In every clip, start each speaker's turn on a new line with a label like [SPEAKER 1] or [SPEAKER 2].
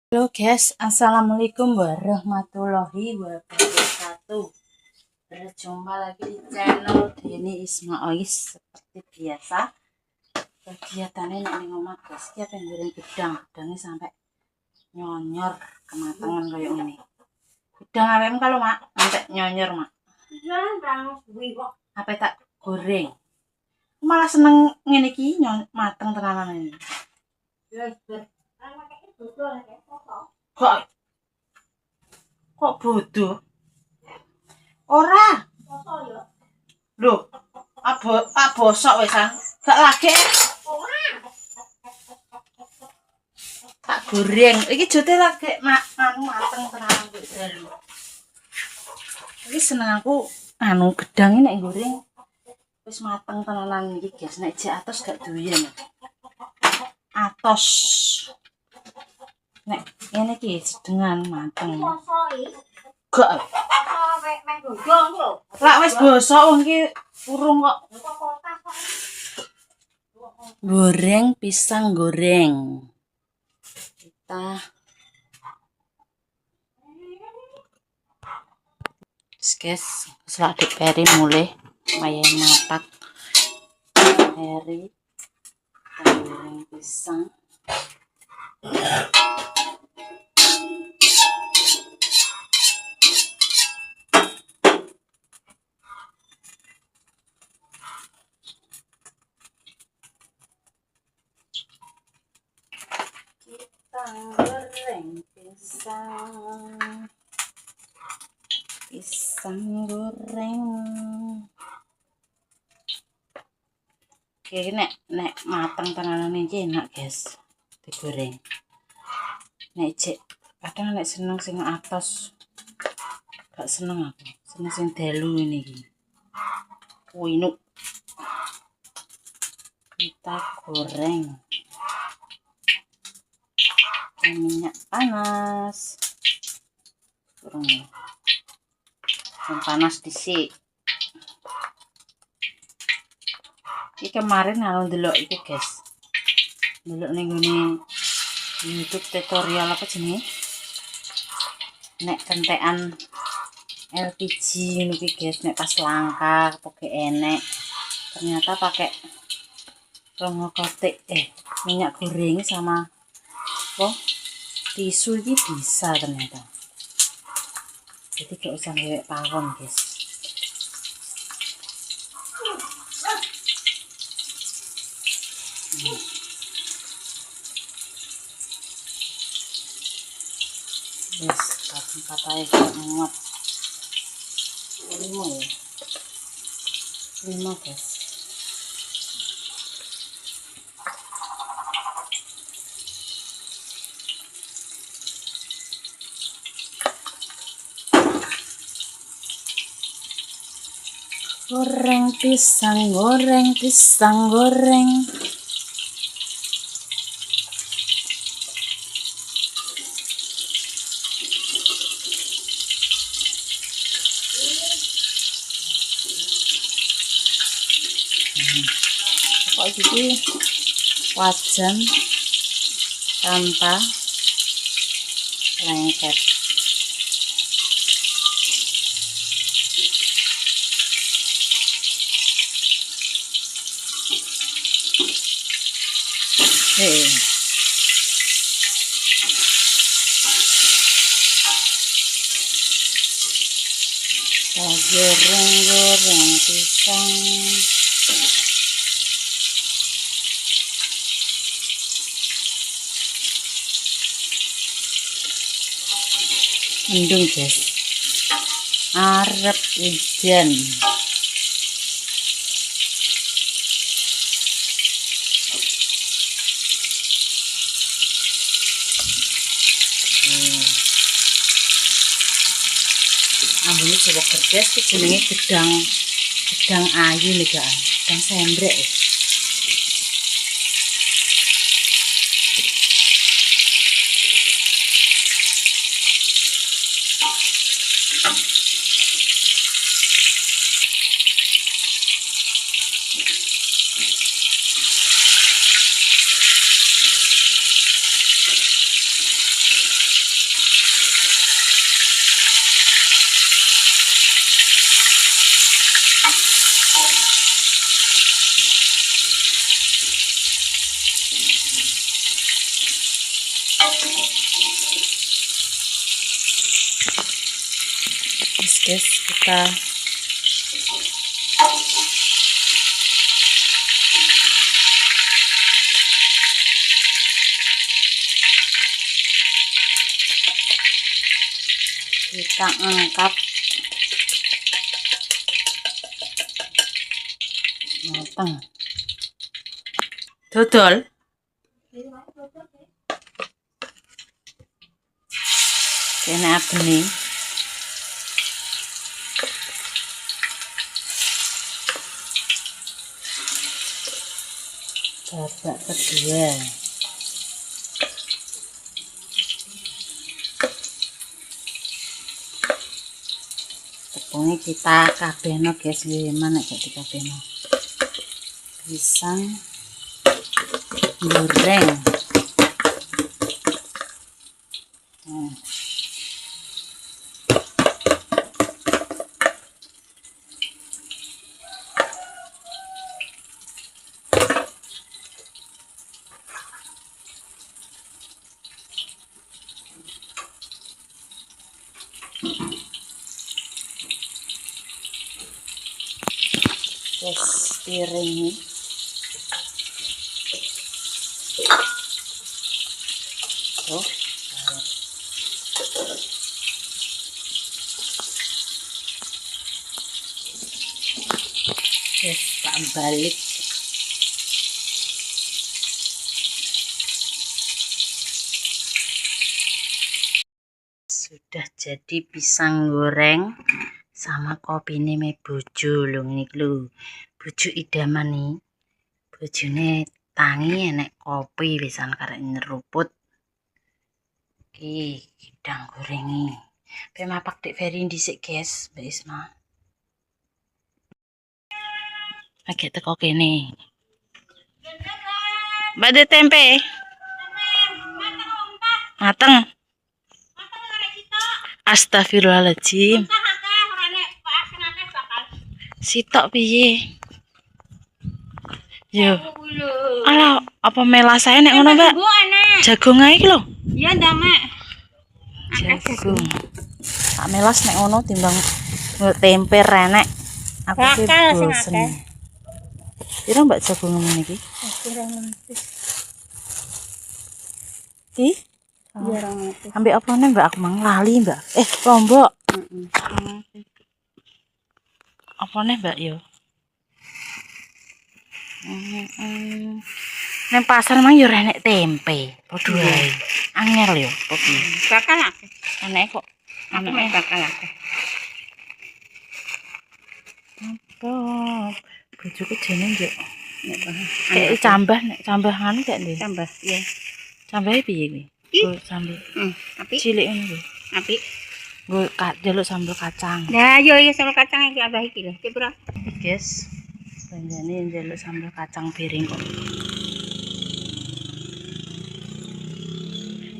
[SPEAKER 1] Halo guys, assalamualaikum warahmatullahi wabarakatuh. Berjumpa lagi di channel Deni Ismaois. Seperti biasa, kegiatannya nek ning omah guys, iki apa goreng gedangnya sampai nyonyor kematangan kayak ini. Gedang awem kalau mak sampai nyonyor mak. Apa tak goreng? Malah seneng ngene iki mateng tenanan ini. Kok bodoh? Ora. Loh, bosok wesan. Gak lagi. Tak goreng. Iki jote lagi mateng tenan kok dalu. Iki seneng aku gedang ini nek goreng wis mateng tenanan iki guys. Nek jek atos gak doyan. Atos. Nek ngene iki dengan mateng. Gak. Lah wis bosok wong iki urung kok. Goreng pisang goreng. Kita guys, selak di peri mulai lumayan mapak peri goreng pisang. Goreng pisang goreng. Oke, nek matang tenanan iki enak guys digoreng. Nek jek kadang nek seneng sing atos gak seneng aku, seneng sing dalu ini iki. Kuinuk kita goreng minyak panas kurang yang panas dhisik. Iki kemarin kalau delok iki guys, delok ning ngene YouTube tutorial apa jenenge nek kentekan LPG ini guys, nek pas langka pakai enek ternyata pakai rongokotik minyak goreng sama tisu ini bisa ternyata. Jadi gak usah ngewek pawon guys. Yes, katanya gak muat. 5 ya. 5 guys. Goreng pisang goreng. Pokoknya jadi wajan tanpa lengket. Goreng pisang. Mendung guys, arep hujan. Ambune coba kerjas ki jenenge gedang ayu nih kan, gedang sembrek. Guys, kita angkat mateng dodol kena bening babak kedua. Tepungnya kita kabehno guys, gimana gak dikabehno. Pisang goreng. Terus piring ini tuh terus tak balik. Sudah jadi pisang goreng sama kopi ini me bojo lho, ngene lho. Bojo idaman nih. Bojone tangi enek kopi pisan karek nyeruput. Iki gedang gorengi. Pe mapak Dek Ferry dhisik, guys, Mbak Isma. Lagi teko kene. Mbak de tempe. Mateng. Astagfirullahaladzim. Sitok piye? Yo. Ala, apa melasae nek ngono, Mbak? Jagung ae iki lho.
[SPEAKER 2] Iya, Mek.
[SPEAKER 1] Jagung. Tak melas nek ngono timbang tempe renek. Aku ki bosen. Piro Mbak jagung ngene iki? Iki?
[SPEAKER 2] Iya,
[SPEAKER 1] Ambek apa nih Mbak? Aku mang lali Mbak. Lombok. Apa nih Mbak yo? Neng pasar mang yo renek tempe. Padha ae. Angel yo, kopi.
[SPEAKER 2] bakal akeh.
[SPEAKER 1] Enek kok.
[SPEAKER 2] Anake bakal akeh.
[SPEAKER 1] Apa? Bojoku jeneng yo. Kayak cambah nek cambah nganu gak ndek?
[SPEAKER 2] Tambah, iya.
[SPEAKER 1] Cambahe piye kuwi? Nggo sambel
[SPEAKER 2] Apik.
[SPEAKER 1] cilik ngono lho.
[SPEAKER 2] Apik.
[SPEAKER 1] Nggo jaluk sambel kacang.
[SPEAKER 2] Lah, yo iki sambel kacang iki abah iki lho. Iki pira?
[SPEAKER 1] Guys, banjane njaluk sambel kacang piring kok.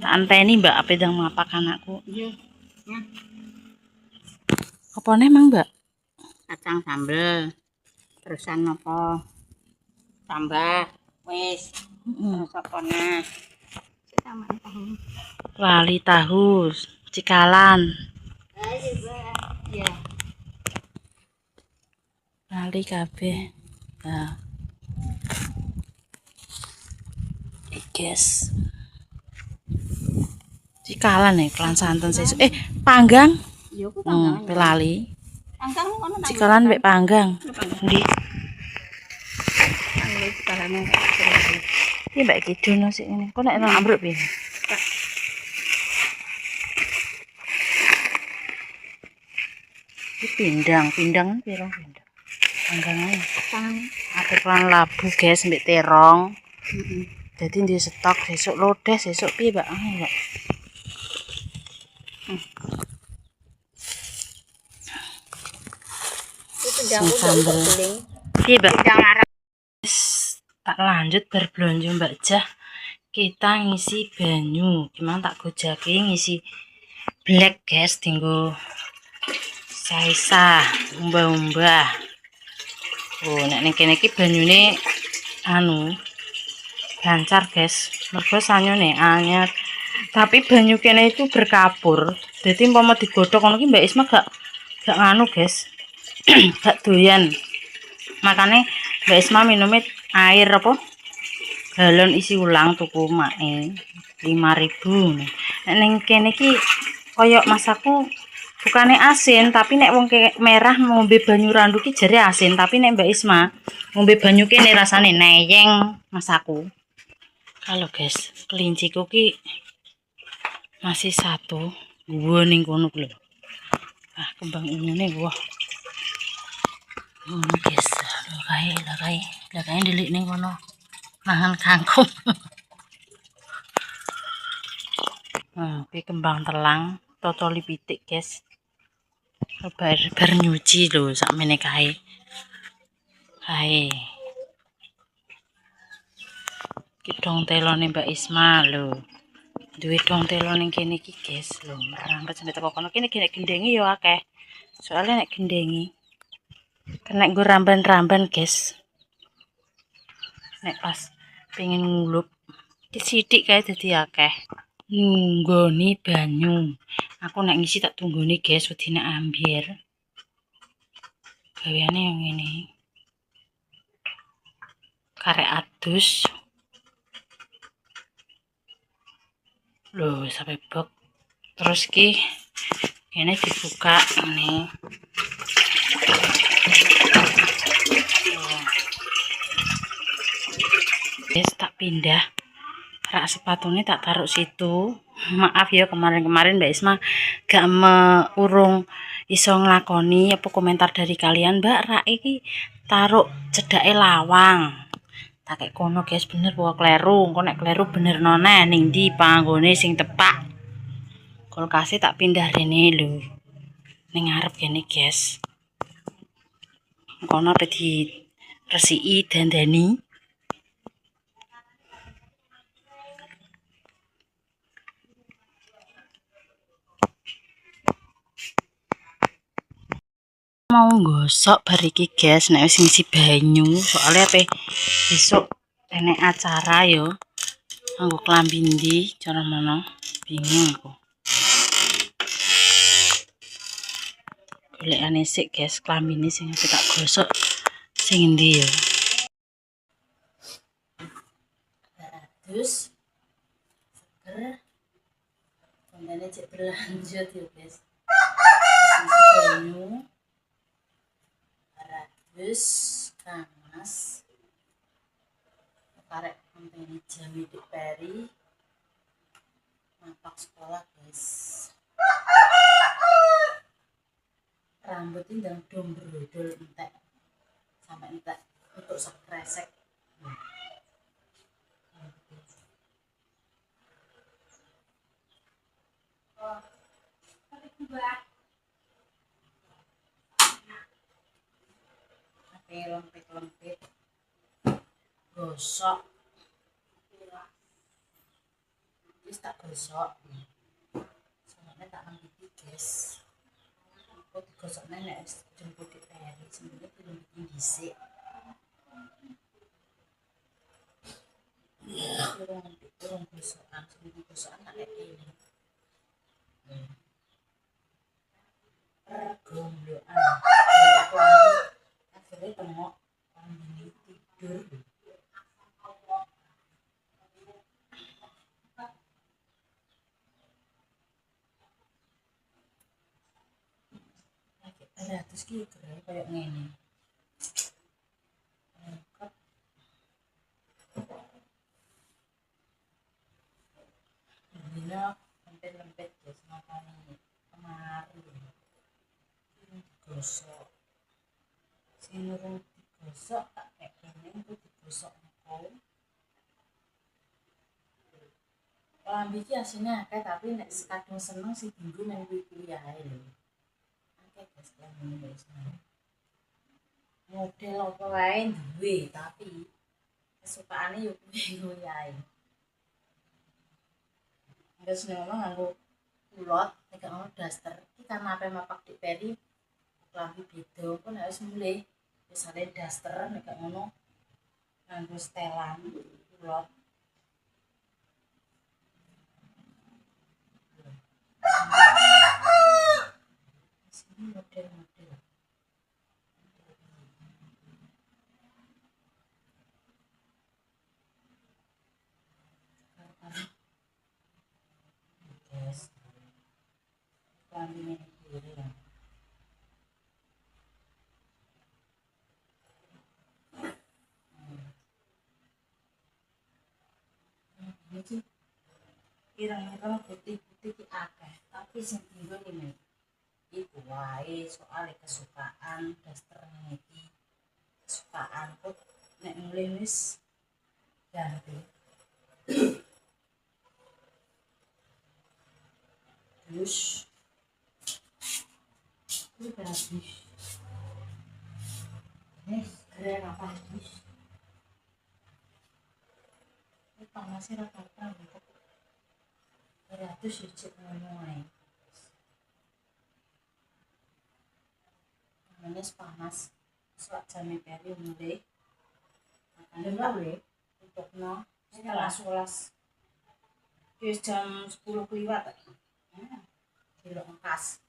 [SPEAKER 1] Tak anteni Mbak apa ndang mapak anakku.
[SPEAKER 2] Iya. Nah,
[SPEAKER 1] Apa nih Mang Mbak?
[SPEAKER 2] kacang sambel. Terusan apa? Tambah. Wis. Terus apa nah? Sama tahu.
[SPEAKER 1] Lali tahu, cikalan.
[SPEAKER 2] Iya.
[SPEAKER 1] Lali kabeh. Nah. Guys. Cikalan nih, kelan santen sesuk. Panggang.
[SPEAKER 2] Yo ku panggang.
[SPEAKER 1] Pelali.
[SPEAKER 2] Panggang ngono ta.
[SPEAKER 1] Cikalan mbek panggang. Ndi?
[SPEAKER 2] Panggang cikalane.
[SPEAKER 1] Iki Mbak Kidono sik ngene. Kok nek nang ambruk piye? Iki pindang piro pindang? Panggang ae. Aku kelan labu guys mbek terong. Jadi di stok sesuk lodeh sesuk piye Mbak? Mbak. Sambel. Piye Mbak? Tak lanjut berbelanja Mbak Jah. Kita ngisi banyu. Gimana tak gojake ngisi black guys tinggo saisa umbah-umbah. Oh, nek ning kene iki banyune anu lancar guys. Mergo sanyune anyar Tapi banyu kene itu berkapur. Jadi umpama digodhog ngono ki Mbak Isma gak nganu, guys. Gak doyan. Makanya Mbak Isma minumnya air apa? Galon isi ulang tuku mae 5.000. Nek ning kene ki koyo masaku bukane asin, tapi nek wong merah ngombe banyu randu ki jare asin, tapi nek Mbak Isma ngombe banyu kene rasane neyeng masaku. Kalau guys, kelinciku ki masih satu. Gua ning kono lho. Ah, kembang ini wah. Ngono guys. Lah kae ndelik ning kono. Nahan kangkung. Nah, iki kembang telang, totoli pitik, guys. Bar nyuci lho sakmene kae. Kae. Iki dong telone Mbak Isma lho. Duwe dong telo ning kene iki, guys. Lho, merangket sampe teko kono kene gendengi yo akeh. Soalnya nek gendengi kena nggo ramban-ramban, guys. Nek pas pengen ngulup sithik kae dadi akeh. Nunggoni banyu. Aku nek ngisi tak tunggoni, guys, wedine ambyir. Gaweane yang ngene. Karek adus. Loh, sampai bok. Terus ki kene dibuka ngene. Guys, tak pindah. Rak sepatunya tak taruh situ. Maaf ya kemarin-kemarin Mbak Isma gak urung iso nglakoni apa komentar dari kalian, Mbak rak iki taruh cedake lawang. Tak kayak kono guys, bener bahwa kleru. Engko nek kleru bener noneh ning ndi panggone sing tepak. Kulkase tak pindah rene lho. Ning ngarep kene, guys. Kono apa di resiki dandani. Mau gosok bar iki guys nek wis ngisi banyu soalnya apa besok enek acara yo nganggo klambi ndi cara mono bingung aku golekane sik guys klambine sing tak gosok sing endi yo terus seger kondane cek berlanjut yo guys ngisi banyu terus kamas karek kompeni jami di peri mapak sekolah guys rambut ini dan dom brodol entek sampai entek untuk sekresek lempit gosok wis tak gosok soalnya tak lempiti guys kok digosok nek jemput di peri sebenarnya belum bikin dhisik kurang gosokan sebelum gosokan tak kayak gini pergomloan aku akhirnya tengok ini tidur terus ki kayak ngene Bila lempet-lempet guys makanya kemarin digosok sing urung digosok tak kayak gini untuk digosok engko lambi iki asine akeh tapi nek kadung seneng sing dinggo nang kuwi ae lho akeh guys lambi guys model apa wae duwe tapi kesukaane yo kuwi ae terus ngono nganggo kulot nek ngono daster iki kan ape mapak di peri lambi beda pun harus mulai wis ada daster nek ngono nganggo setelan kulot guys. Kambing ini ya. Iki ireng-ireng putih-putih ki akeh, tapi sing tinggal ini iku wae soalnya kesukaan daster iki. Kesukaanku nek ngelih wis ganti. Terus ini habis. Keren apa habis? Ini panasnya rata-rata gitu. 100 hijau ngomong namanya panas selak jamnya peri mulai makanya mulai untuk no setelah 11 jam 10 keliwat di lengkas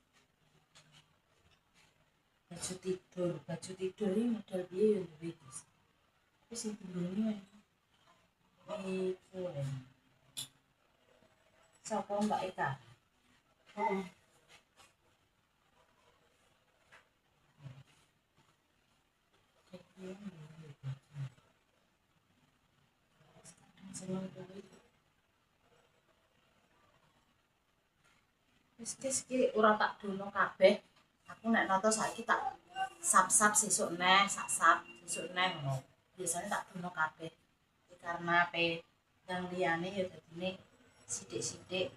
[SPEAKER 1] baju tidur ini model biaya yang lebih tapi sih tidurnya ini boleh siapa Mbak Eka? Wis ora tak dono kabeh. Aku nek nonton saiki tak sap-sap sesuk neh, sak-sap sesuk neh ngono. Biasane tak dono kabeh. Karena pe yang liyane ya dadine sithik-sithik.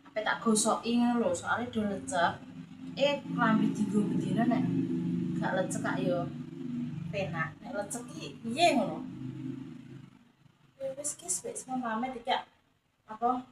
[SPEAKER 1] Ape tak gosoki ngono lho, soalnya do lecek. Klambi dienggo bedina nek gak lecek kak yo penak. Nek lecek ki piye ngono? Wis pamit iki apa